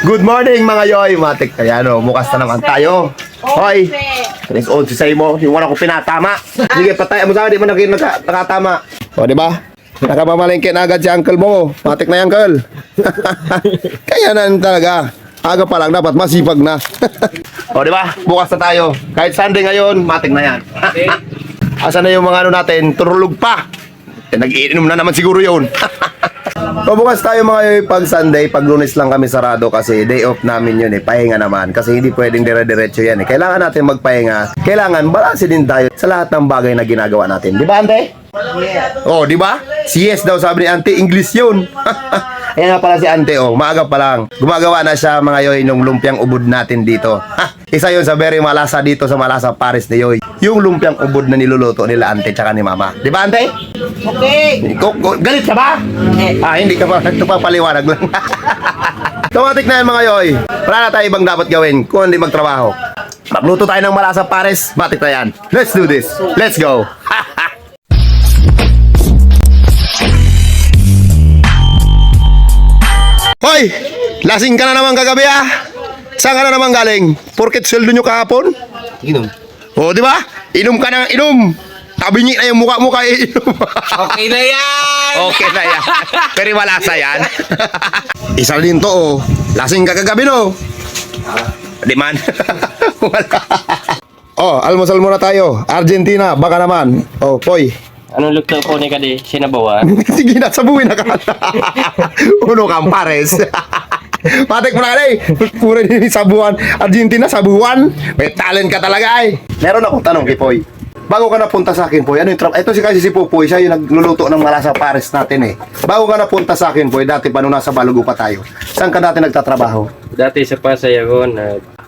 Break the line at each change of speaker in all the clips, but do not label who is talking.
Good morning mga yoy, matik kayano, bukas na naman tayo. Hoy, Chris Old si mo, yung wala ko pinatama. Sige, patay mo sa di mo nakatama. O, di ba? Nakapamalingkin agad si uncle mo. Matik na yung uncle. Kaya na talaga. Aga pa lang dapat masipag na. O, di ba? Bukas na tayo. Kahit Sunday ngayon, matik na yan. Asa na yung mga ano natin, turulog pa. Nag-iinom na naman siguro yun. So bukas tayo mga yoy, pag Sunday, pag Lunes lang kami sarado kasi day off namin yun pahinga naman. Kasi hindi pwedeng dire-diretso yan Kailangan natin magpahinga. Kailangan balanse din tayo sa lahat ng bagay na ginagawa natin. Di ba, Ante? Yeah. Oh, di ba? Si yes daw sabi ni Ante, English yun. Ayan nga pala si Ante, oh, maaga pa lang. Gumagawa na siya mga yoy nung lumpiang ubod natin dito. Isa yun sa very malasa dito sa Malasa Paris ni Yoy. Yung lumpiang ubod na niluluto nila Ante tsaka ni Mama. Di ba, Ante?
Okay.
Galit ka ba? Hindi ka pa. Nagpapaliwanag lang. Tumatik na yan mga yoy. Wala na tayo ibang dapat gawin kung hindi magtrabaho. Magluto tayo ng Malasa Paris. Matik na yan. Let's do this. Let's go. Hoy! Lasing ka na naman kagabi Saan ka na naman galing? Porket sweldo nyo kahapon?
Inom.
O, di ba? Inom ka na inom. Tabingi na yung mukha mo kaya inom.
Okay na yan!
Okay na yan. Pero malasa yan. Isa din to, oh. Lasing ka kagabi, no? Di man. Wala. Oh, almusal muna tayo. Argentina, baka naman. Oh, Poy.
Anong luto po ni Kadi? Sinabawan?
Sige na, sabuhin na ka. Uno kang pares. Patik mo na kali. Pura din sabuhan. Argentina, sabuhan. May talent ka talaga Meron akong tanong kay Poy. Bago ka napunta sa akin, Poy, ano yung ito kasi si Popoy, siya yung nagluluto ng Malasa Paris natin Bago ka napunta sa akin, Poy, dati pa nung nasa Balugo pa tayo. Saan ka dati nagtatrabaho?
Dati sa Pasayagon,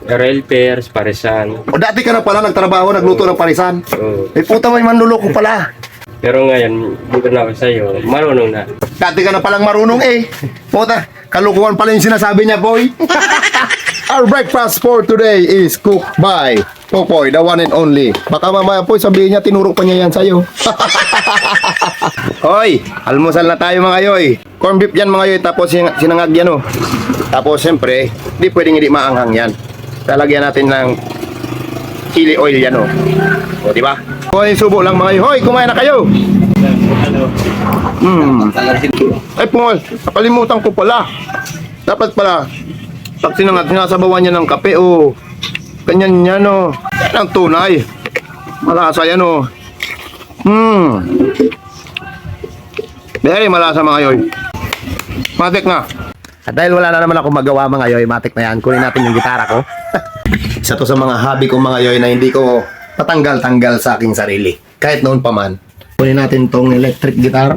rail pairs, parisan.
O dati ka na pala nagtrabaho, nagluto ng parisan?
Oo.
Puta may manluloko pala.
Pero ngayon, dito na ako sa'yo, marunong na.
Dati ka na palang marunong Puta, kalukuhan pala yung sinasabi niya, Poy. Our breakfast for today is cooked by Popoy, the one and only. Baka mamaya, Poy, sabihin niya, tinuro pa niya yan sa'yo. Hoy, almusal na tayo mga yoy. Corn beef yan mga yoy, tapos sinangag yan Tapos siyempre, hindi pwedeng hindi maanghang yan. Lalagyan natin ng chili oil yan O, di ba? Hoy, subo lang mga yoy. Hoy, kumain na kayo. Ay, Pungol, nakalimutan ko pala. Dapat pala, pag sinasabawan niya ng kape, ganyan yan, yan ang tunay. Malasa yan, Very malasa mga yoy. Matik na. At dahil wala na naman ako magawa mga yoy, matik na yan. Kunin natin yung gitara ko. Isa to sa mga hobby ko mga yoy na hindi ko patanggal-tanggal sa aking sarili. Kahit noon pa man. Kunin natin tong electric guitar.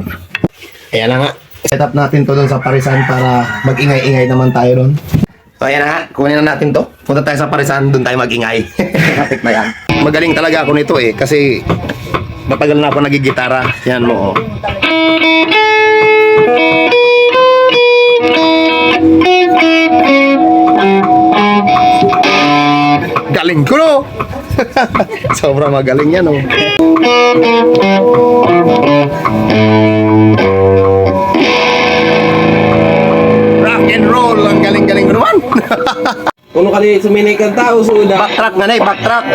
Ayan na nga. Set up natin to doon sa parisan para mag-ingay-ingay naman tayo doon. So ayan na nga. Kunin na natin to. Punta tayo sa parisan, doon tayo mag-ingay. Matik na yan. Magaling talaga ako nito kasi matagal na ako nagigitara. Yan mo Galing ko Sobrang magaling yan Rock and roll. Ang galing-galing ko naman.
Kung kali suminay kang tao, suda.
Backtrack na backtrack.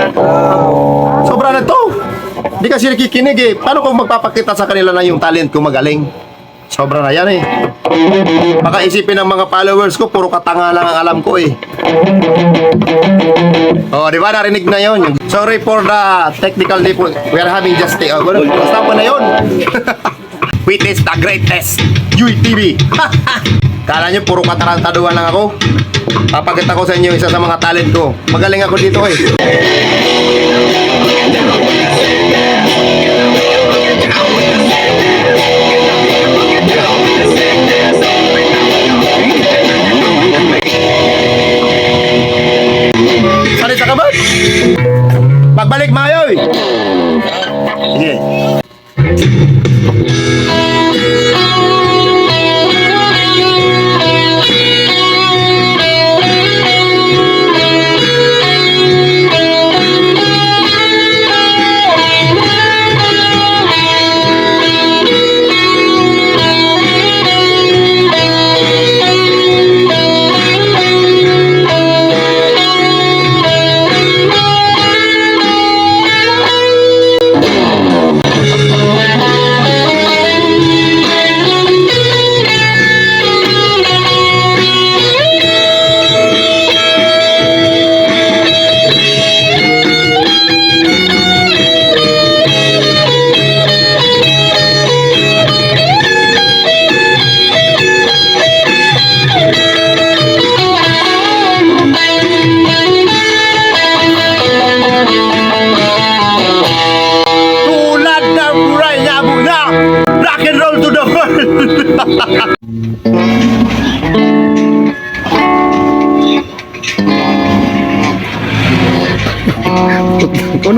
Sobra na to. Di kasi nakikinig Paano kung magpapakita sa kanila na yung talent ko magaling? Sobra na yan Baka isipin ng mga followers ko, puro katanga lang ang alam ko di ba narinig na yon? Sorry for the technical difficulty. We are having just basta pa na yun. Witness the greatest UTV. Kala nyo puro katarantaduhan lang ako? Papakita ko sa inyo isa sa mga talent ko. Magaling ako dito Salita ka ba? Pagbalik mayoy. Sige.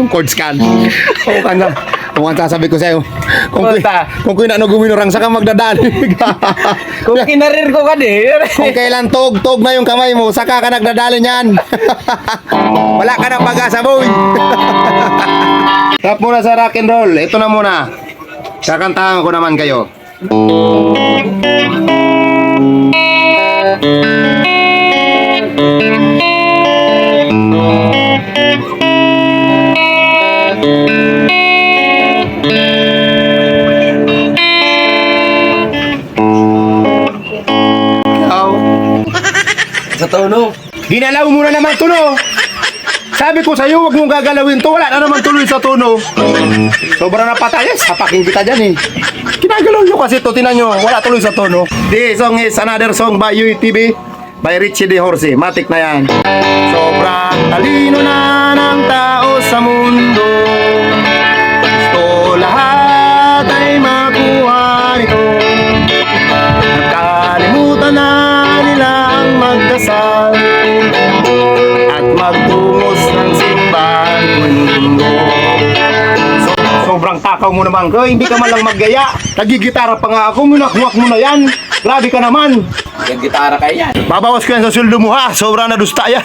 chord scan. Oo ka na. Kung ang sasabi ko sa'yo,
Punta.
kung ano guminurang saka magdadalig.
Kung kinarir ko ka
Kung kailan tog na yung kamay mo, saka ka nagdadali niyan. Wala ka ng pag-asa, boy. Tap muna sa rock and roll. Ito na muna. Kakantahan ko naman kayo. Ikaw,
Sa tono.
ginalaw mo na naman tuno. Sabi ko sa'yo, huwag mong gagalawin to. Wala na naman tuloy sa tuno. Sobra na patayan. Sapakin kita dyan eh. Kinagalaw nyo kasi to. Tinan nyo. Wala tuloy sa tuno. This song is another song by UTV by Richie De Horsey. Matik na yan. Sobrang talino na ng tao sa mundo. Gusto lahat ay makuha nito. Nakalimutan na nila ang magdasal at magtungos ng simbahan mundo. Sobrang takaw mo naman ko, hindi ka man lang maggaya. Nagigitara pa nga ako, minakuwak mo na yan. Grabe ka naman.
Yung gitara kayo yan.
Babawas ko yan sa sweldo mo ha, sobrang nadusta yan.